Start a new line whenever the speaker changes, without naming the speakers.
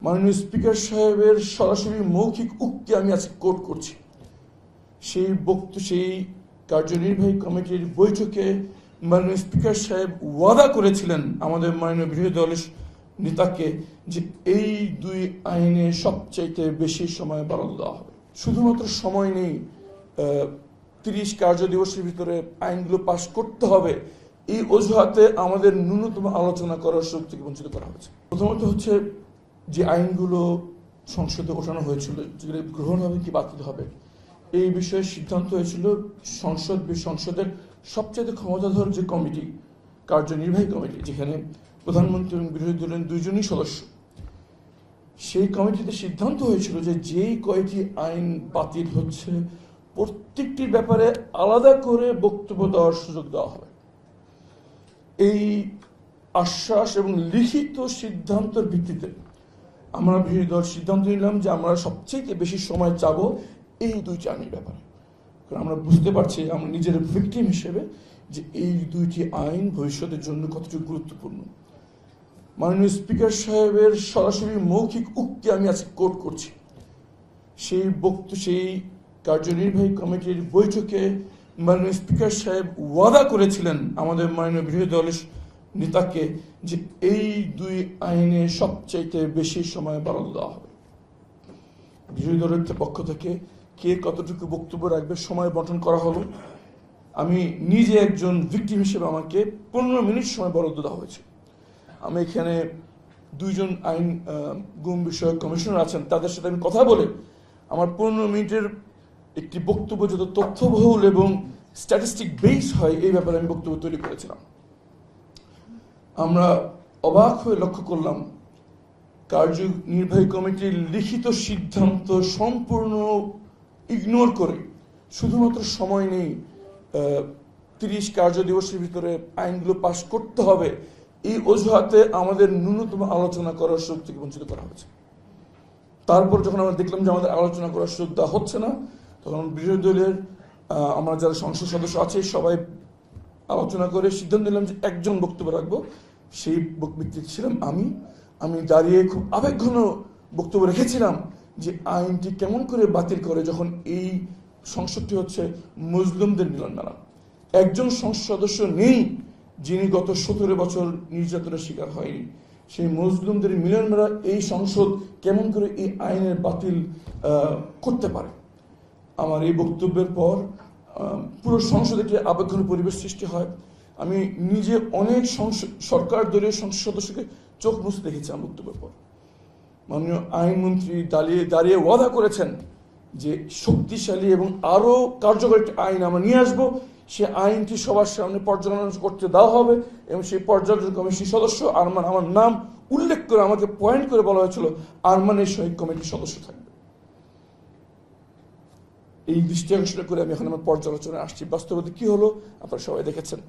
মাননীয় স্পিকার সাহেবের সরাসরি মৌখিক উক্তি আমি আজকে কোট করছি। সেই কার্যনির্বাহী কমিটির বৈঠকে মাননীয় স্পিকার সাহেব ওয়াদা করেছিলেন আমাদের মাননীয় বিরোধী দলের নেতাকে যে এই দুই আইনে সবচাইতে বেশি সময় বাড়ানো দেওয়া হবে। শুধুমাত্র সময় নেই, 30 কার্য দিবসের ভিতরে আইনগুলো পাশ করতে হবে, এই অজুহাতে আমাদের ন্যূনতম আলোচনা করার সুযোগ থেকে বঞ্চিত করা হয়েছে। প্রথমত হচ্ছে যে আইনগুলো সংসদে ওঠানো হয়েছিল, যেগুলো গ্রহণ হবে কি বাতিল হবে, এই বিষয়ে সিদ্ধান্ত হয়েছিল সংসদের সবচেয়ে ক্ষমতাধর যে কমিটি, কার্যনির্বাহী কমিটি, যেখানে প্রধানমন্ত্রী এবং বিরোধী দলের দুইজনই সদস্য, সেই কমিটিতে সিদ্ধান্ত হয়েছিল যে যেই কয়টি আইন বাতিল হচ্ছে প্রত্যেকটির ব্যাপারে আলাদা করে বক্তব্য দেওয়ার সুযোগ দেওয়া হবে। এই আশ্বাস এবং লিখিত সিদ্ধান্তের ভিত্তিতে আমরা বিরোধী দল সিদ্ধান্ত নিলাম যে আমরা সবচেয়ে বেশি সময় চাবো এই দুইটি আইনের ব্যাপারে, কারণ আমরা বুঝতে পারছি আমরা নিজের ভিকটিম হিসেবে যে এই দুইটি আইন ভবিষ্যতের জন্য কতটুকু গুরুত্বপূর্ণ। মাননীয় স্পিকার সাহেবের সরাসরি মৌখিক উক্তি আমি আজকে কোট করছি। সেই কার্যনির্বাহী কমিটির বৈঠকে মাননীয় স্পিকার সাহেব ওয়াদা করেছিলেন আমাদের মাননীয় বিরোধী দলের নেতাকে যে এই দুই আইনে সবচাইতে বেশি সময় বাড়ানো দেওয়া হবে। বিরোধী দলের পক্ষ থেকে কে কতটুকু বক্তব্য রাখবে সময় বন্টন করা হলো। আমি নিজে একজন ভিকটিম হিসেবে আমাকে 15 মিনিট সময় বরাদ্দ দেওয়া হয়েছে। আমি এখানে দুইজন আইন গুম বিষয়ক কমিশনার আছেন, তাদের সাথে আমি কথা বলে আমার 15 মিনিটের একটি বক্তব্য যত তথ্যবহুল এবং স্ট্যাটিস্টিক বেস হয় এই ব্যাপারে আমি বক্তব্য তৈরি করেছিলাম। আমরা অবাক হয়ে লক্ষ্য করলাম কার্যনির্বাহী কমিটির লিখিত সিদ্ধান্ত সম্পূর্ণ ইগনোর করে, শুধুমাত্র সময় নেই, 30 কার্য দিবসের ভিতরে আইনগুলো পাশ করতে হবে, এই অজুহাতে আমাদের ন্যূনতম আলোচনা করার সুযোগ থেকে বঞ্চিত করা হয়েছে। তারপর যখন আমরা দেখলাম যে আমাদের আলোচনা করার সুযোগ দেওয়া হচ্ছে না, তখন বিরোধী দলের আমরা যারা সংসদ সদস্য আছে সবাই আলোচনা করে সিদ্ধান্ত নিলাম যে একজন বক্তব্য রাখবো। সেই ব্যক্তি ছিলাম আমি দাঁড়িয়ে খুব আবেগঘন বক্তব্য রেখেছিলাম যে আইনটি কেমন করে বাতিল করে যখন এই সংসদটি হচ্ছে মুসলিমদের মিলনমেলা। একজন সংসদ সদস্য নেই যিনি গত 17 বছর নির্যাতনের শিকার হয়নি। সেই মুসলিমদের মিলনমেলা এই সংসদ কেমন করে এই আইনের বাতিল করতে পারে। আমার এই বক্তব্যের পর পুরো সংসদে একটি আবেগঘন পরিবেশ সৃষ্টি হয়। আমি নিজে অনেক সরকার দলীয় সংসদ সদস্যকে চোখ মুছে দেখেছি আমার বক্তব্যের পর। মাননীয় আইনমন্ত্রী দাঁড়িয়ে ওয়াদা করেছেন যে শক্তিশালী এবং আরো কার্যকর একটি আইন আমরা নিয়ে আসবো, সে আইনটি সবার সামনে পর্যালোচনা করতে দেওয়া হবে এবং সেই পর্যালোচনা কমিটির সদস্য আরমান, আমার নাম উল্লেখ করে আমাকে পয়েন্ট করে বলা হয়েছিল আরমান এই শহীদ কমিটির সদস্য থাকবে। এই দৃষ্টি আকর্ষণ করে আমি এখন আমার পর্যালোচনায় আসছি। বাস্তবতা কি হলো আপনারা সবাই দেখেছেন।